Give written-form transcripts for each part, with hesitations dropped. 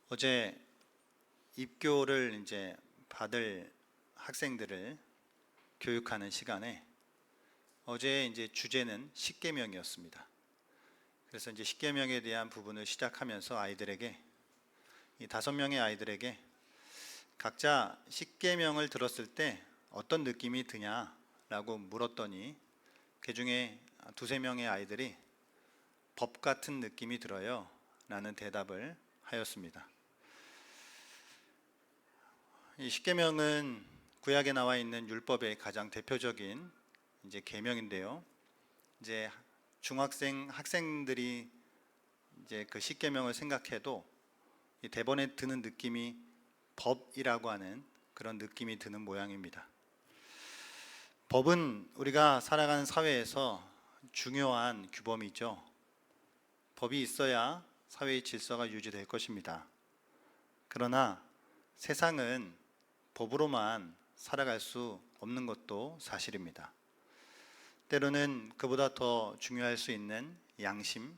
어제 입교를 이제 받을 학생들을 교육하는 시간에 어제 이제 주제는 십계명이었습니다. 그래서 이제 십계명에 대한 부분을 시작하면서 아이들에게 이 5명의 아이들에게 각자 십계명을 들었을 때 어떤 느낌이 드냐라고 물었더니 그 중에 2-3명의 아이들이 법 같은 느낌이 들어요 라는 대답을 하였습니다. 이 십계명은 구약에 나와 있는 율법의 가장 대표적인 이제 계명인데요. 이제 중학생 학생들이 이제 그 십계명을 생각해도 이 대본에 드는 느낌이 법이라고 하는 그런 느낌이 드는 모양입니다. 법은 우리가 살아가는 사회에서 중요한 규범이죠. 법이 있어야 사회의 질서가 유지될 것입니다. 그러나 세상은 법으로만 살아갈 수 없는 것도 사실입니다. 때로는 그보다 더 중요할 수 있는 양심,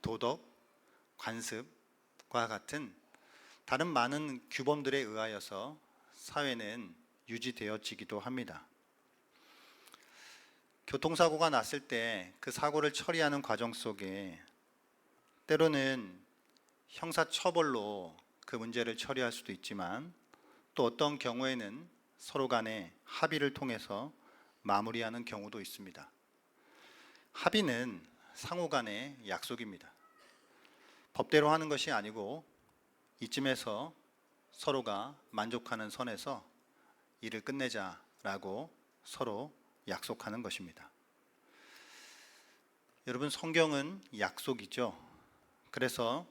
도덕, 관습과 같은 다른 많은 규범들에 의하여서 사회는 유지되어지기도 합니다. 교통사고가 났을 때 그 사고를 처리하는 과정 속에 때로는 형사처벌로 그 문제를 처리할 수도 있지만 또 어떤 경우에는 서로 간에 합의를 통해서 마무리하는 경우도 있습니다. 합의는 상호 간의 약속입니다. 법대로 하는 것이 아니고 이쯤에서 서로가 만족하는 선에서 일을 끝내자라고 서로 약속하는 것입니다. 여러분, 성경은 약속이죠. 그래서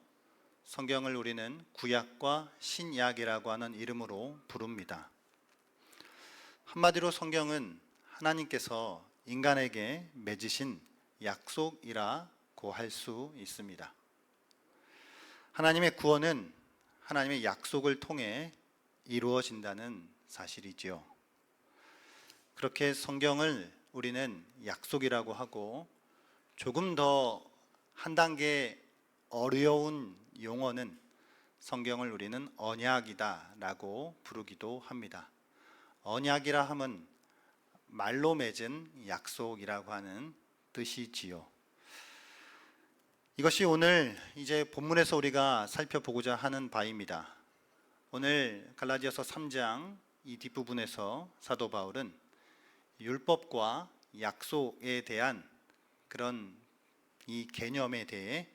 성경을 우리는 구약과 신약이라고 하는 이름으로 부릅니다. 한마디로 성경은 하나님께서 인간에게 맺으신 약속이라고 할 수 있습니다. 하나님의 구원은 하나님의 약속을 통해 이루어진다는 사실이지요. 그렇게 성경을 우리는 약속이라고 하고 조금 더 한 단계 어려운 용어는 성경을 우리는 언약이다 라고 부르기도 합니다. 언약이라 함은 말로 맺은 약속이라고 하는 뜻이지요. 이것이 오늘 이제 본문에서 우리가 살펴보고자 하는 바입니다. 오늘 갈라디아서 3장 이 뒷부분에서 사도 바울은 율법과 약속에 대한 그런 이 개념에 대해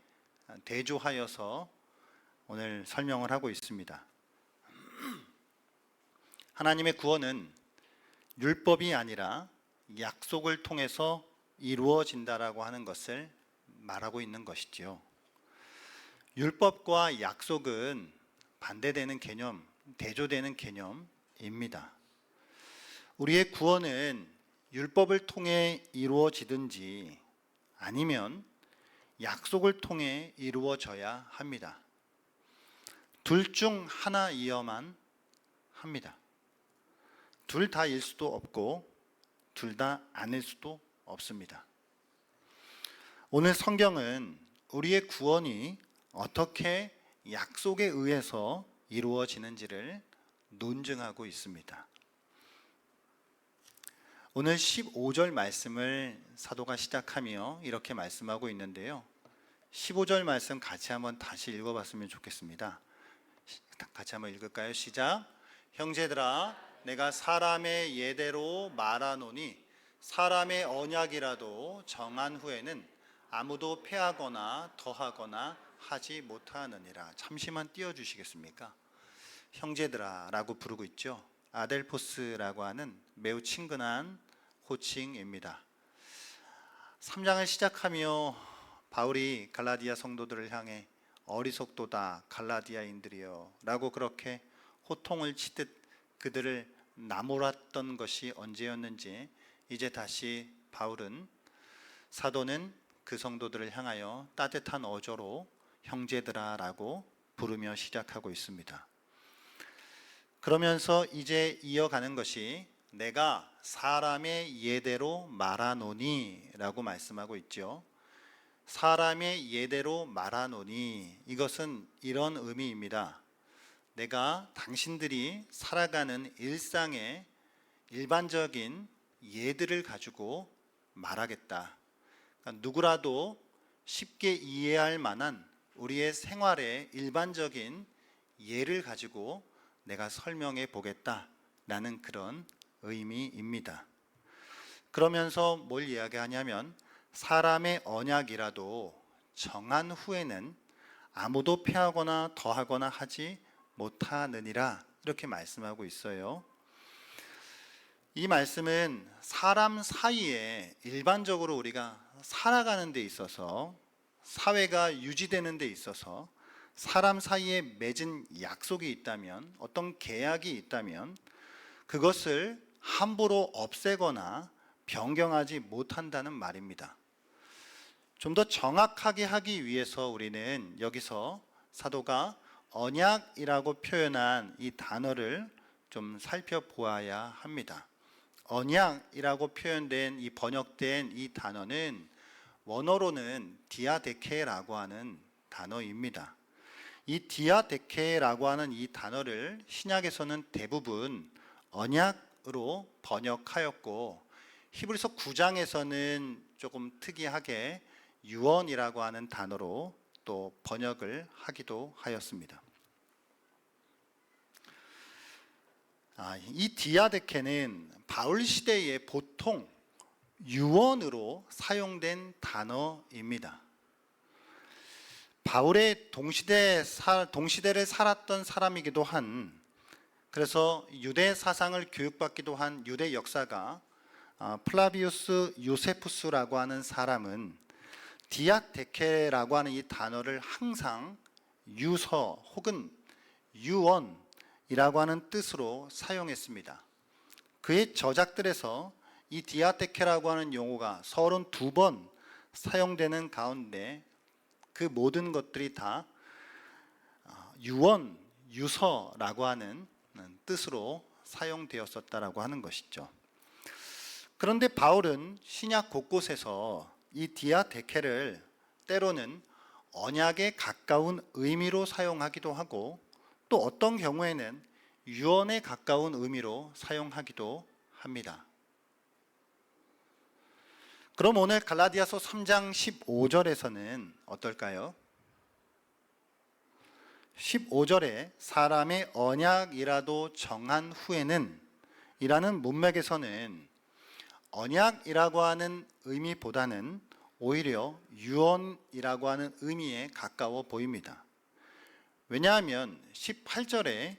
대조하여서 오늘 설명을 하고 있습니다. 하나님의 구원은 율법이 아니라 약속을 통해서 이루어진다라고 하는 것을 말하고 있는 것이지요. 율법과 약속은 반대되는 개념, 대조되는 개념입니다. 우리의 구원은 율법을 통해 이루어지든지 아니면 약속을 통해 이루어져야 합니다. 둘 중 하나이어만 합니다. 둘 다일 수도 없고 둘 다 아닐 수도 없습니다. 오늘 성경은 우리의 구원이 어떻게 약속에 의해서 이루어지는지를 논증하고 있습니다. 오늘 15절 말씀을 사도가 시작하며 이렇게 말씀하고 있는데요. 15절 말씀 같이 한번 다시 읽어봤으면 좋겠습니다. 같이 한번 읽을까요? 시작. 형제들아, 내가 사람의 예대로 말하노니 사람의 언약이라도 정한 후에는 아무도 폐하거나 더하거나 하지 못하느니라. 잠시만 띄워주시겠습니까? 형제들아 라고 부르고 있죠. 아델포스라고 하는 매우 친근한 호칭입니다. 3장을 시작하며 바울이 갈라디아 성도들을 향해 어리석도다 갈라디아인들이여 라고 그렇게 호통을 치듯 그들을 나무랐던 것이 언제였는지 이제 다시 바울은 사도는 그 성도들을 향하여 따뜻한 어조로 형제들아 라고 부르며 시작하고 있습니다. 그러면서 이제 이어가는 것이 내가 사람의 예대로 말하노니 라고 말씀하고 있죠. 사람의 예대로 말하노니, 이것은 이런 의미입니다. 내가 당신들이 살아가는 일상의 일반적인 예들을 가지고 말하겠다. 그러니까 누구라도 쉽게 이해할 만한 우리의 생활의 일반적인 예를 가지고 내가 설명해 보겠다라는 그런 의미입니다. 그러면서 뭘 이야기하냐면 사람의 언약이라도 정한 후에는 아무도 폐하거나 더하거나 하지 못하느니라 이렇게 말씀하고 있어요. 이 말씀은 사람 사이에 일반적으로 우리가 살아가는 데 있어서 사회가 유지되는 데 있어서 사람 사이에 맺은 약속이 있다면 어떤 계약이 있다면 그것을 함부로 없애거나 변경하지 못한다는 말입니다. 좀 더 정확하게 하기 위해서 우리는 여기서 사도가 언약이라고 표현한 이 단어를 좀 살펴보아야 합니다. 언약이라고 표현된 이 번역된 이 단어는 원어로는 디아데케라고 하는 단어입니다. 이 디아데케라고 하는 이 단어를 신약에서는 대부분 언약으로 번역하였고 히브리서 9장에서는 조금 특이하게 유언이라고 하는 단어로 또 번역을 하기도 하였습니다. 이 디아데케는 바울 시대에 보통 유언으로 사용된 단어입니다. 바울의 동시대를 살았던 사람이기도 한, 그래서 유대 사상을 교육받기도 한 유대 역사가 플라비우스 요세푸스라고 하는 사람은 디아데케라고 하는 이 단어를 항상 유서 혹은 유언이라고 하는 뜻으로 사용했습니다. 그의 저작들에서 이 디아데케라고 하는 용어가 32번 사용되는 가운데 그 모든 것들이 다 유언, 유서라고 하는 뜻으로 사용되었었다라고 하는 것이죠. 그런데 바울은 신약 곳곳에서 이 디아데케를 때로는 언약에 가까운 의미로 사용하기도 하고 또 어떤 경우에는 유언에 가까운 의미로 사용하기도 합니다. 그럼 오늘 갈라디아서 3장 15절에서는 어떨까요? 15절에 사람의 언약이라도 정한 후에는 이라는 문맥에서는 언약이라고 하는 의미보다는 오히려 유언이라고 하는 의미에 가까워 보입니다. 왜냐하면 18절에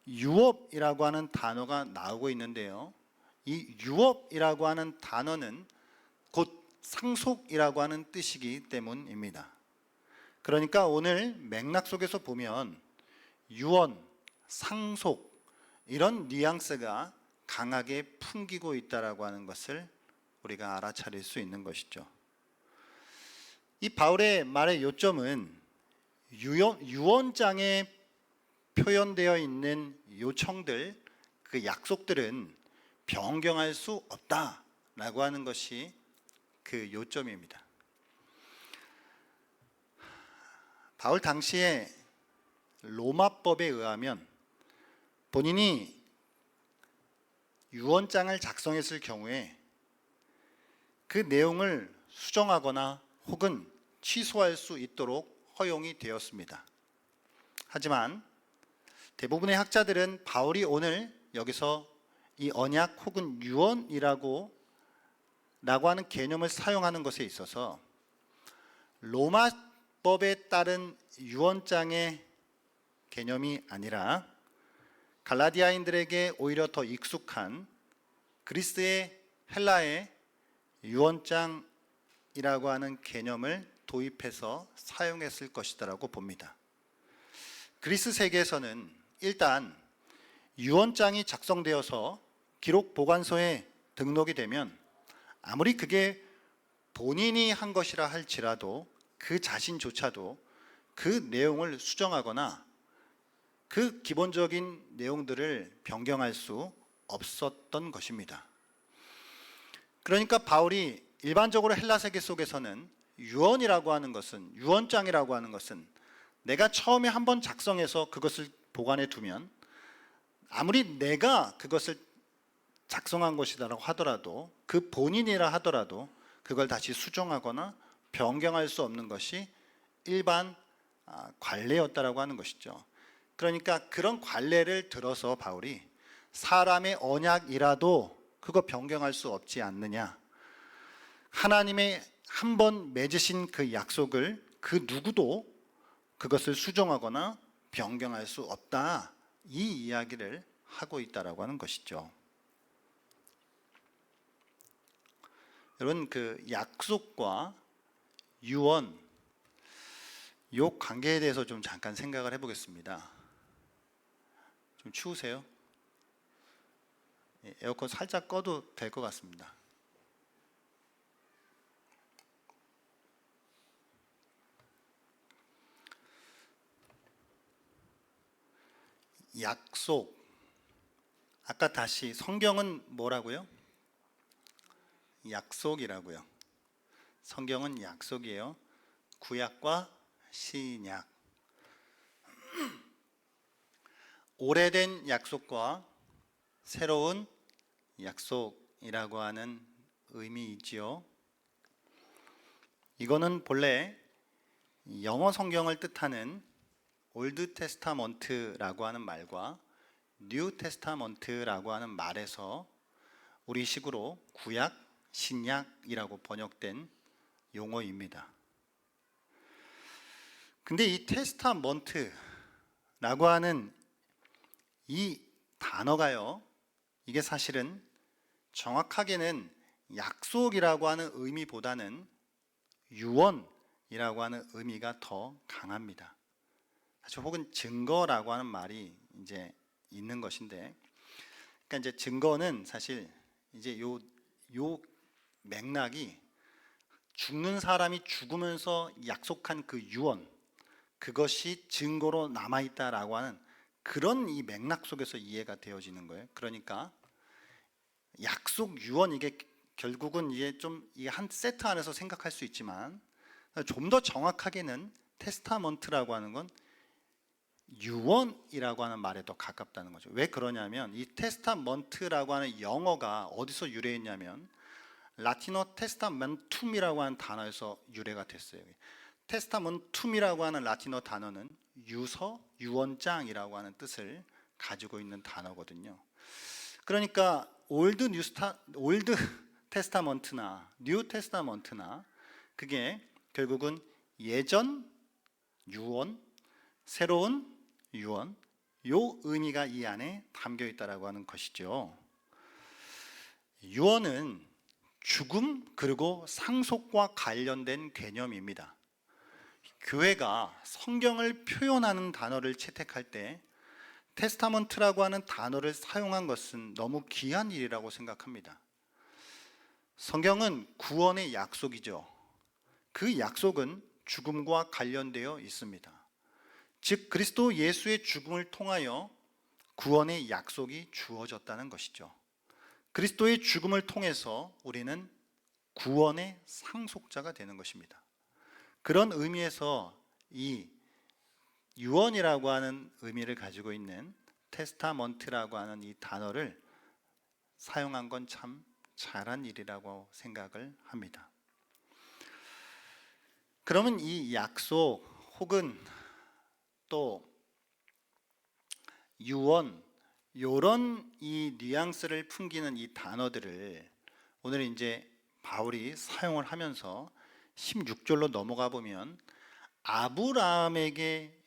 유업이라고 하는 단어가 나오고 있는데요. 이 유업이라고 하는 단어는 곧 상속이라고 하는 뜻이기 때문입니다. 그러니까 오늘 맥락 속에서 보면 유언, 상속 이런 뉘앙스가 강하게 풍기고 있다라고 하는 것을 우리가 알아차릴 수 있는 것이죠. 이 바울의 말의 요점은 유언장에 표현되어 있는 요청들, 그 약속들은 변경할 수 없다라고 하는 것이 그 요점입니다. 바울 당시에 로마법에 의하면 본인이 유언장을 작성했을 경우에 그 내용을 수정하거나 혹은 취소할 수 있도록 허용이 되었습니다. 하지만 대부분의 학자들은 바울이 오늘 여기서 이 언약 혹은 유언이라고 하는 개념을 사용하는 것에 있어서 로마법에 따른 유언장의 개념이 아니라 갈라디아인들에게 오히려 더 익숙한 그리스의 헬라의 유언장이라고 하는 개념을 도입해서 사용했을 것이라고 봅니다. 그리스 세계에서는 일단 유언장이 작성되어서 기록 보관소에 등록이 되면 아무리 그게 본인이 한 것이라 할지라도 그 자신조차도 그 내용을 수정하거나 그 기본적인 내용들을 변경할 수 없었던 것입니다. 그러니까 바울이 일반적으로 헬라 세계 속에서는 유언이라고 하는 것은, 유언장이라고 하는 것은 내가 처음에 한번 작성해서 그것을 보관해 두면 아무리 내가 그것을 작성한 것이라고 하더라도 그 본인이라 하더라도 그걸 다시 수정하거나 변경할 수 없는 것이 일반 관례였다라고 하는 것이죠. 그러니까 그런 관례를 들어서 바울이 사람의 언약이라도 그거 변경할 수 없지 않느냐. 하나님의 한 번 맺으신 그 약속을 그 누구도 그것을 수정하거나 변경할 수 없다. 이 이야기를 하고 있다라고 하는 것이죠. 여러분, 그 약속과 유언 이 관계에 대해서 좀 잠깐 생각을 해보겠습니다. 좀 추우세요? 에어컨 살짝 꺼도 될 것 같습니다. 약속. 아까 다시 성경은 뭐라고요? 약속이라고요. 성경은 약속이에요. 구약과 신약. 오래된 약속과 새로운 약속이라고 하는 의미이지요. 이거는 본래 영어 성경을 뜻하는 올드 테스타먼트라고 하는 말과 뉴 테스타먼트라고 하는 말에서 우리식으로 구약, 신약이라고 번역된 용어입니다. 근데 이 테스타먼트라고 하는 이 단어가요, 이게 사실은 정확하게는 약속이라고 하는 의미보다는 유언이라고 하는 의미가 더 강합니다. 사실 혹은 증거라고 하는 말이 이제 있는 것인데, 그러니까 이제 증거는 사실 이제 요 맥락이 죽는 사람이 죽으면서 약속한 그 유언, 그것이 증거로 남아있다라고 하는 그런 이 맥락 속에서 이해가 되어지는 거예요. 그러니까 약속, 유언, 이게 결국은 이게 좀 한 세트 안에서 생각할 수 있지만 좀 더 정확하게는 테스타먼트라고 하는 건 유언이라고 하는 말에 더 가깝다는 거죠. 왜 그러냐면 이 테스타먼트라고 하는 영어가 어디서 유래했냐면 라틴어 테스타멘툼이라고 하는 단어에서 유래가 됐어요. 테스타멘툼이라고 하는 라틴어 단어는 유서, 유언장이라고 하는 뜻을 가지고 있는 단어거든요. 그러니까 올드 테스타먼트나 뉴 테스타먼트나 그게 결국은 예전 유언, 새로운 유언, 요 의미가 이 안에 담겨 있다라고 하는 것이죠. 유언은 죽음 그리고 상속과 관련된 개념입니다. 교회가 성경을 표현하는 단어를 채택할 때 테스타먼트라고 하는 단어를 사용한 것은 너무 귀한 일이라고 생각합니다. 성경은 구원의 약속이죠. 그 약속은 죽음과 관련되어 있습니다. 즉 그리스도 예수의 죽음을 통하여 구원의 약속이 주어졌다는 것이죠. 그리스도의 죽음을 통해서 우리는 구원의 상속자가 되는 것입니다. 그런 의미에서 이 유언이라고 하는 의미를 가지고 있는 테스타먼트라고 하는 이 단어를 사용한 건 참 잘한 일이라고 생각을 합니다. 그러면 이 약속 혹은 또 유언, 이런 이 뉘앙스를 풍기는 이 단어들을 오늘 이제 바울이 사용을 하면서 16절로 넘어가 보면 아브라함에게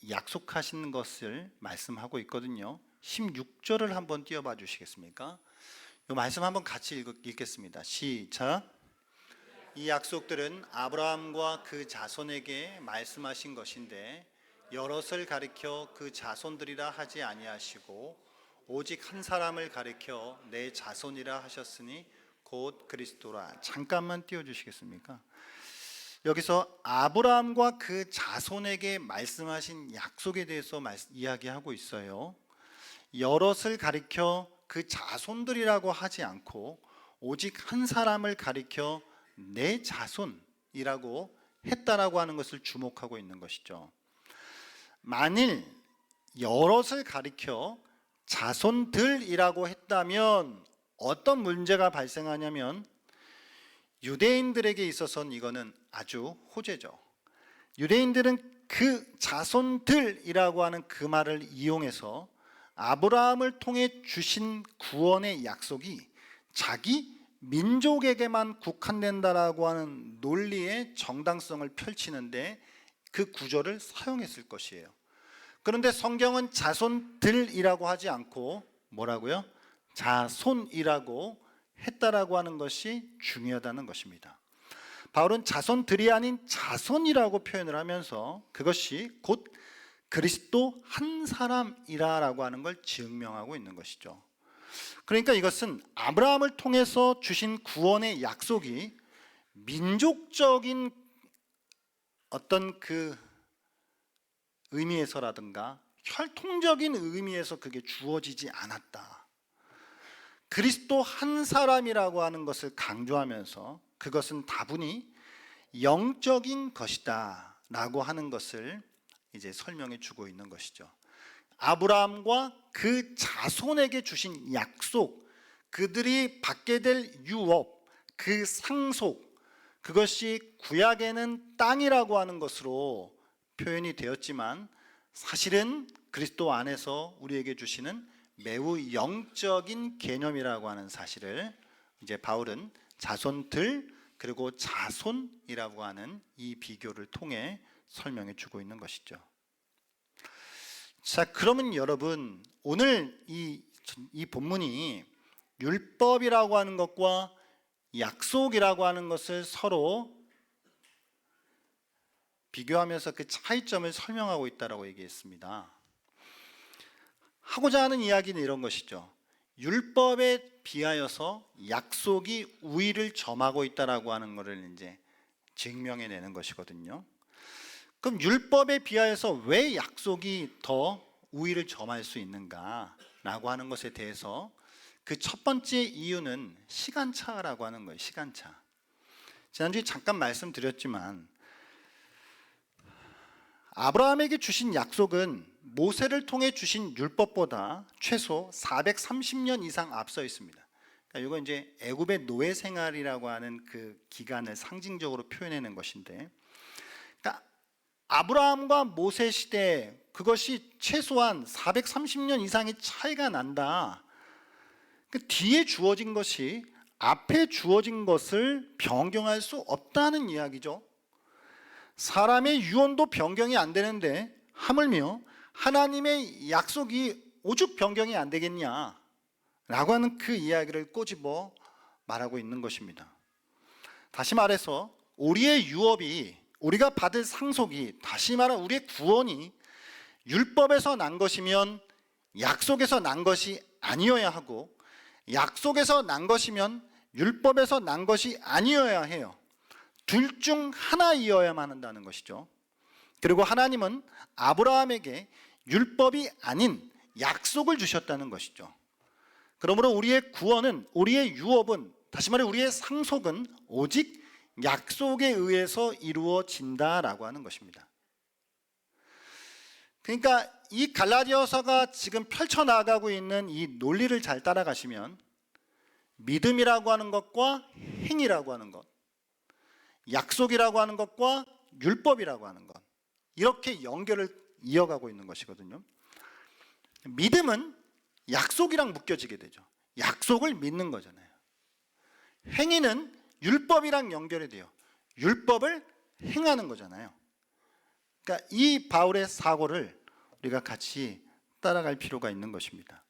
약속하신 것을 말씀하고 있거든요. 16절을 한번 띄워봐 주시겠습니까? 이 말씀 한번 같이 읽겠습니다. 시작. 이 약속들은 아브라함과 그 자손에게 말씀하신 것인데 여럿을 가리켜 그 자손들이라 하지 아니하시고 오직 한 사람을 가리켜 내 자손이라 하셨으니 곧 그리스도라. 잠깐만 띄워주시겠습니까? 여기서 아브라함과 그 자손에게 말씀하신 약속에 대해서 이야기하고 있어요. 여럿을 가리켜 그 자손들이라고 하지 않고 오직 한 사람을 가리켜 내 자손이라고 했다라고 하는 것을 주목하고 있는 것이죠. 만일 여럿을 가리켜 자손들이라고 했다면 어떤 문제가 발생하냐면 유대인들에게 있어서는 이거는 아주 호재죠. 유대인들은 그 자손들이라고 하는 그 말을 이용해서 아브라함을 통해 주신 구원의 약속이 자기 민족에게만 국한된다라고 하는 논리의 정당성을 펼치는데 그 구절을 사용했을 것이에요. 그런데 성경은 자손들이라고 하지 않고 뭐라고요? 자손이라고 했다라고 하는 것이 중요하다는 것입니다. 바울은 자손들이 아닌 자손이라고 표현을 하면서 그것이 곧 그리스도 한 사람이라고 하는 걸 증명하고 있는 것이죠. 그러니까 이것은 아브라함을 통해서 주신 구원의 약속이 민족적인 어떤 그 의미에서라든가 혈통적인 의미에서 그게 주어지지 않았다. 그리스도 한 사람이라고 하는 것을 강조하면서 그것은 다분히 영적인 것이다 라고 하는 것을 이제 설명해 주고 있는 것이죠. 아브라함과 그 자손에게 주신 약속, 그들이 받게 될 유업, 그 상속, 그것이 구약에는 땅이라고 하는 것으로 표현이 되었지만 사실은 그리스도 안에서 우리에게 주시는 매우 영적인 개념이라고 하는 사실을 이제 바울은 자손들 그리고 자손이라고 하는 이 비교를 통해 설명해 주고 있는 것이죠. 자, 그러면 여러분 오늘 이 본문이 율법이라고 하는 것과 약속이라고 하는 것을 서로 비교하면서 그 차이점을 설명하고 있다라고 얘기했습니다. 하고자 하는 이야기는 이런 것이죠. 율법에 비하여서 약속이 우위를 점하고 있다라고 하는 것을 이제 증명해내는 것이거든요. 그럼 율법에 비하여서 왜 약속이 더 우위를 점할 수 있는가라고 하는 것에 대해서 그 첫 번째 이유는 시간차라고 하는 거예요. 시간차. 지난주에 잠깐 말씀드렸지만 아브라함에게 주신 약속은 모세를 통해 주신 율법보다 최소 430년 이상 앞서 있습니다. 그러니까 이건 이제 애굽의 노예 생활이라고 하는 그 기간을 상징적으로 표현하는 것인데, 그러니까 아브라함과 모세 시대 그것이 최소한 430년 이상의 차이가 난다. 그 뒤에 주어진 것이 앞에 주어진 것을 변경할 수 없다는 이야기죠. 사람의 유언도 변경이 안 되는데 하물며 하나님의 약속이 오죽 변경이 안 되겠냐 라고 하는 그 이야기를 꼬집어 말하고 있는 것입니다. 다시 말해서 우리의 유업이, 우리가 받을 상속이, 다시 말하면 우리의 구원이 율법에서 난 것이면 약속에서 난 것이 아니어야 하고, 약속에서 난 것이면 율법에서 난 것이 아니어야 해요. 둘 중 하나이어야만 한다는 것이죠. 그리고 하나님은 아브라함에게 율법이 아닌 약속을 주셨다는 것이죠. 그러므로 우리의 구원은, 우리의 유업은, 다시 말해 우리의 상속은 오직 약속에 의해서 이루어진다라고 하는 것입니다. 그러니까 이 갈라디아서가 지금 펼쳐나가고 있는 이 논리를 잘 따라가시면 믿음이라고 하는 것과 행위라고 하는 것, 약속이라고 하는 것과 율법이라고 하는 것, 이렇게 연결을 이어가고 있는 것이거든요. 믿음은 약속이랑 묶여지게 되죠. 약속을 믿는 거잖아요. 행위는 율법이랑 연결이 돼요. 율법을 행하는 거잖아요. 그러니까 이 바울의 사고를 우리가 같이 따라갈 필요가 있는 것입니다.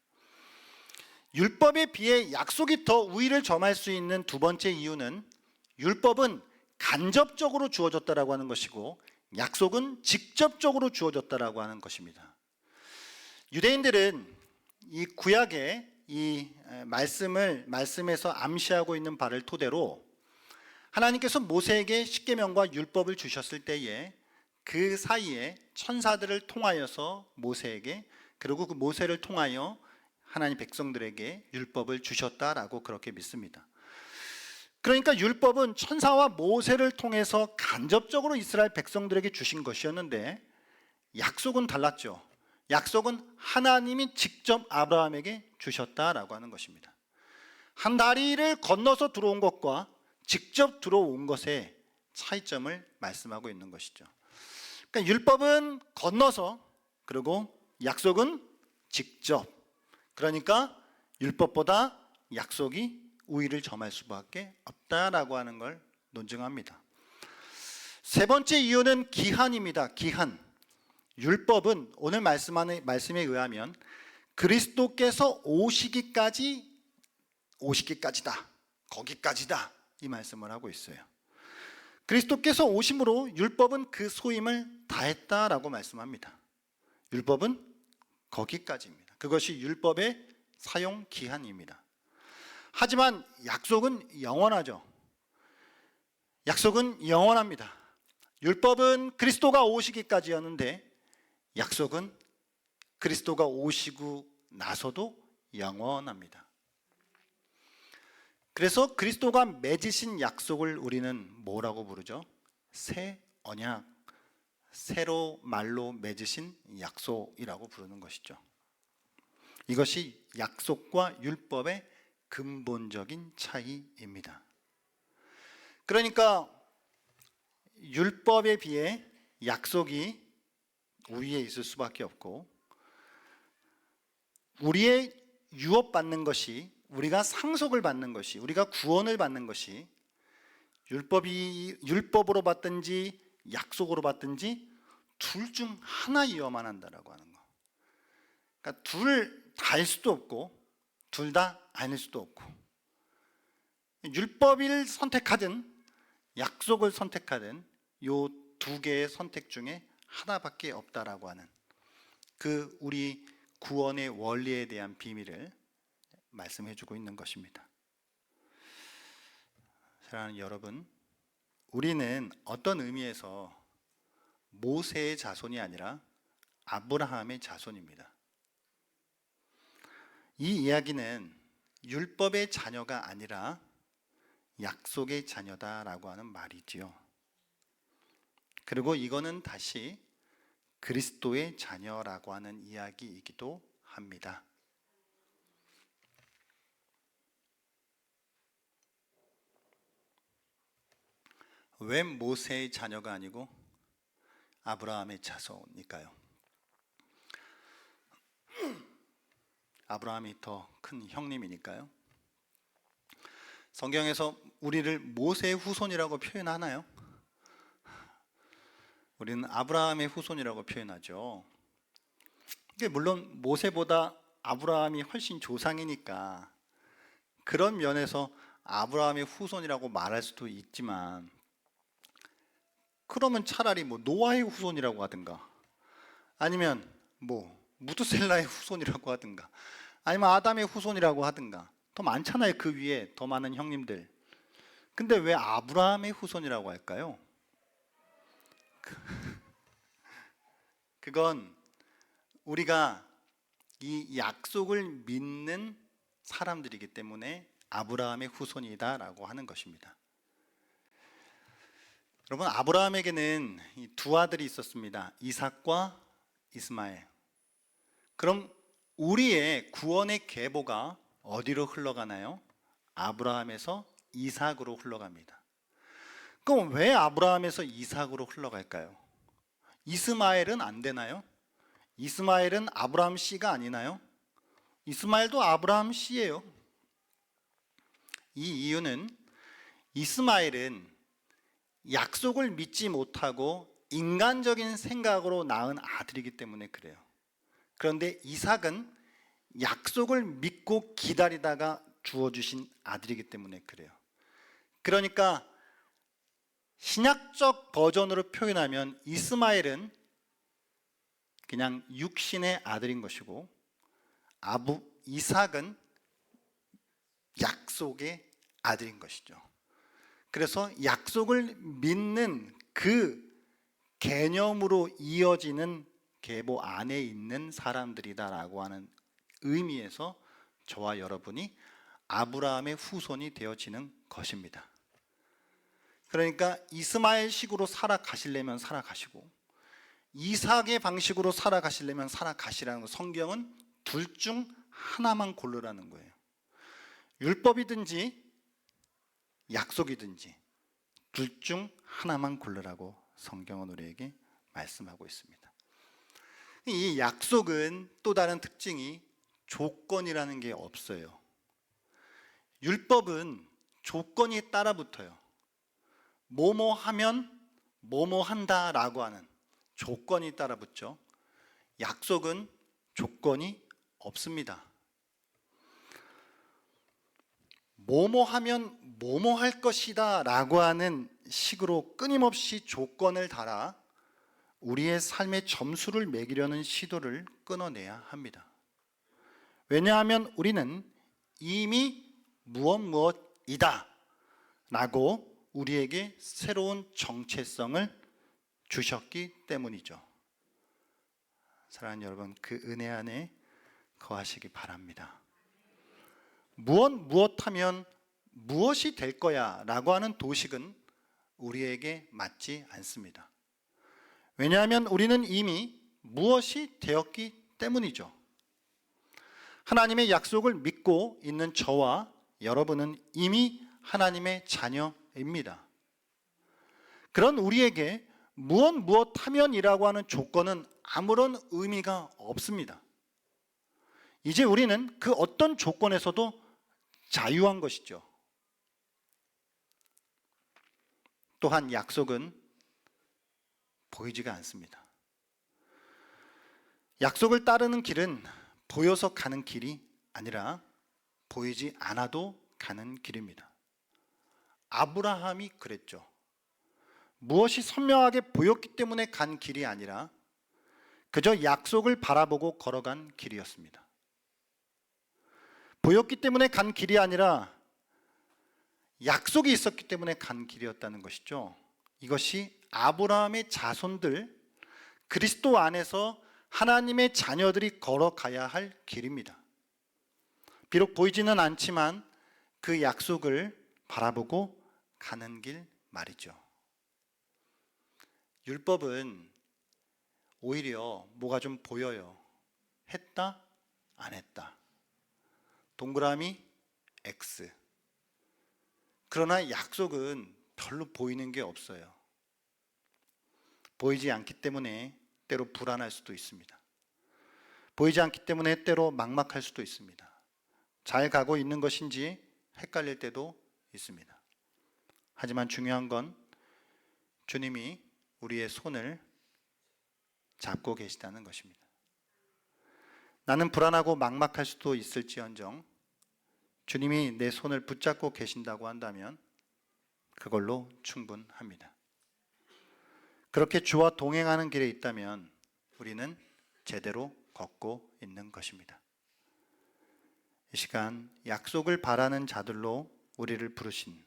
율법에 비해 약속이 더 우위를 점할 수 있는 두 번째 이유는 율법은 간접적으로 주어졌다라고 하는 것이고 약속은 직접적으로 주어졌다라고 하는 것입니다. 유대인들은 이 구약의 이 말씀에서 암시하고 있는 바를 토대로 하나님께서 모세에게 십계명과 율법을 주셨을 때에 그 사이에 천사들을 통하여서 모세에게, 그리고 그 모세를 통하여 하나님 백성들에게 율법을 주셨다라고 그렇게 믿습니다. 그러니까 율법은 천사와 모세를 통해서 간접적으로 이스라엘 백성들에게 주신 것이었는데 약속은 달랐죠. 약속은 하나님이 직접 아브라함에게 주셨다라고 하는 것입니다. 한 다리를 건너서 들어온 것과 직접 들어온 것의 차이점을 말씀하고 있는 것이죠. 그러니까 율법은 건너서, 그리고 약속은 직접. 그러니까 율법보다 약속이 우위를 점할 수밖에 없다라고 하는 걸 논증합니다. 세 번째 이유는 기한입니다. 기한. 율법은 오늘 말씀에 의하면 그리스도께서 오시기까지다, 거기까지다, 이 말씀을 하고 있어요. 그리스도께서 오심으로 율법은 그 소임을 다했다라고 말씀합니다. 율법은 거기까지입니다. 그것이 율법의 사용 기한입니다. 하지만 약속은 영원하죠. 약속은 영원합니다. 율법은 그리스도가 오시기까지였는데 약속은 그리스도가 오시고 나서도 영원합니다. 그래서 그리스도가 맺으신 약속을 우리는 뭐라고 부르죠? 새 언약, 새로 말로 맺으신 약속이라고 부르는 것이죠. 이것이 약속과 율법의 근본적인 차이입니다. 그러니까 율법에 비해 약속이 우위에 있을 수밖에 없고, 우리의 유업받는 것이, 우리가 상속을 받는 것이, 우리가 구원을 받는 것이 율법으로 받든지 약속으로 받든지 둘 중 하나이어만 한다라고 하는 거. 그러니까 둘 다일 수도 없고 둘 다 아닐 수도 없고, 율법을 선택하든 약속을 선택하든 요 두 개의 선택 중에 하나밖에 없다라고 하는 그 우리 구원의 원리에 대한 비밀을 말씀해 주고 있는 것입니다. 사랑하는 여러분, 우리는 어떤 의미에서 모세의 자손이 아니라 아브라함의 자손입니다. 이 이야기는 율법의 자녀가 아니라 약속의 자녀다라고 하는 말이지요. 그리고 이거는 다시 그리스도의 자녀라고 하는 이야기이기도 합니다. 왜 모세의 자녀가 아니고 아브라함의 자손일까요? 아브라함이 더 큰 형님이니까요. 성경에서 우리를 모세의 후손이라고 표현하나요? 우리는 아브라함의 후손이라고 표현하죠. 물론 모세보다 아브라함이 훨씬 조상이니까 그런 면에서 아브라함의 후손이라고 말할 수도 있지만, 그러면 차라리 노아의 후손이라고 하든가, 아니면 무드셀라의 후손이라고 하든가, 아니면 아담의 후손이라고 하든가, 더 많잖아요. 그 위에 더 많은 형님들. 근데 왜 아브라함의 후손이라고 할까요? 그건 우리가 이 약속을 믿는 사람들이기 때문에 아브라함의 후손이다라고 하는 것입니다. 여러분, 아브라함에게는 두 아들이 있었습니다. 이삭과 이스마엘. 그럼 우리의 구원의 계보가 어디로 흘러가나요? 아브라함에서 이삭으로 흘러갑니다. 그럼 왜 아브라함에서 이삭으로 흘러갈까요? 이스마엘은 안 되나요? 이스마엘은 아브라함 씨가 아니나요? 이스마엘도 아브라함 씨예요. 이 이유는 이스마엘은 약속을 믿지 못하고 인간적인 생각으로 낳은 아들이기 때문에 그래요. 그런데 이삭은 약속을 믿고 기다리다가 주어주신 아들이기 때문에 그래요. 그러니까 신약적 버전으로 표현하면 이스마엘은 그냥 육신의 아들인 것이고, 이삭은 약속의 아들인 것이죠. 그래서 약속을 믿는 그 개념으로 이어지는 계보 안에 있는 사람들이다라고 하는 의미에서 저와 여러분이 아브라함의 후손이 되어지는 것입니다. 그러니까 이스마엘식으로 살아가시려면 살아가시고, 이삭의 방식으로 살아가시려면 살아가시라는 거. 성경은 둘 중 하나만 고르라는 거예요. 율법이든지 약속이든지 둘 중 하나만 고르라고 성경은 우리에게 말씀하고 있습니다. 이 약속은 또 다른 특징이 조건이라는 게 없어요. 율법은 조건이 따라붙어요. 뭐뭐 하면 뭐뭐 한다라고 하는 조건이 따라붙죠. 약속은 조건이 없습니다. 뭐뭐 하면 뭐뭐 할 것이다 라고 하는 식으로 끊임없이 조건을 달아 우리의 삶의 점수를 매기려는 시도를 끊어내야 합니다. 왜냐하면 우리는 이미 무엇이다 라고 우리에게 새로운 정체성을 주셨기 때문이죠. 사랑하는 여러분, 그 은혜 안에 거하시기 바랍니다. 무엇하면 무엇이 될 거야 라고 하는 도식은 우리에게 맞지 않습니다. 왜냐하면 우리는 이미 무엇이 되었기 때문이죠. 하나님의 약속을 믿고 있는 저와 여러분은 이미 하나님의 자녀입니다. 그런 우리에게 무엇하면이라고 하는 조건은 아무런 의미가 없습니다. 이제 우리는 그 어떤 조건에서도 자유한 것이죠. 또한 약속은 보이지가 않습니다. 약속을 따르는 길은 보여서 가는 길이 아니라 보이지 않아도 가는 길입니다. 아브라함이 그랬죠. 무엇이 선명하게 보였기 때문에 간 길이 아니라 그저 약속을 바라보고 걸어간 길이었습니다. 보였기 때문에 간 길이 아니라 약속이 있었기 때문에 간 길이었다는 것이죠. 이것이 아브라함의 자손들, 그리스도 안에서 하나님의 자녀들이 걸어가야 할 길입니다. 비록 보이지는 않지만 그 약속을 바라보고 가는 길 말이죠. 율법은 오히려 뭐가 좀 보여요. 했다, 안 했다. 동그라미 X. 그러나 약속은 별로 보이는 게 없어요. 보이지 않기 때문에 때로 불안할 수도 있습니다. 보이지 않기 때문에 때로 막막할 수도 있습니다. 잘 가고 있는 것인지 헷갈릴 때도 있습니다. 하지만 중요한 건 주님이 우리의 손을 잡고 계시다는 것입니다. 나는 불안하고 막막할 수도 있을지언정 주님이 내 손을 붙잡고 계신다고 한다면 그걸로 충분합니다. 그렇게 주와 동행하는 길에 있다면 우리는 제대로 걷고 있는 것입니다. 이 시간 약속을 바라는 자들로 우리를 부르신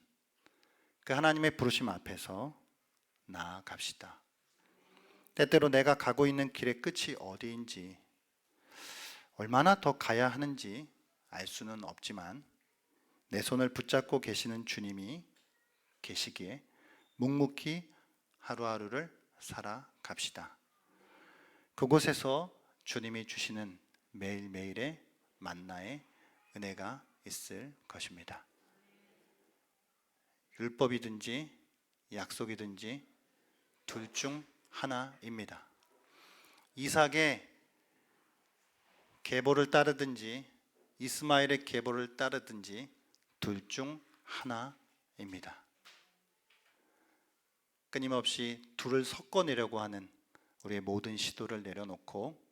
그 하나님의 부르심 앞에서 나아갑시다. 때때로 내가 가고 있는 길의 끝이 어디인지, 얼마나 더 가야 하는지 알 수는 없지만 내 손을 붙잡고 계시는 주님이 계시기에 묵묵히 하루하루를 살아갑시다. 그곳에서 주님이 주시는 매일매일의 만나의 은혜가 있을 것입니다. 율법이든지 약속이든지 둘 중 하나입니다. 이삭의 계보를 따르든지 이스마엘의 계보를 따르든지 둘 중 하나입니다. 끊임없이 둘을 섞어내려고 하는 우리의 모든 시도를 내려놓고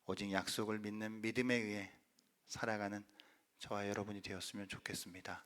오직 약속을 믿는 믿음에 의해 살아가는 저와 여러분이 되었으면 좋겠습니다.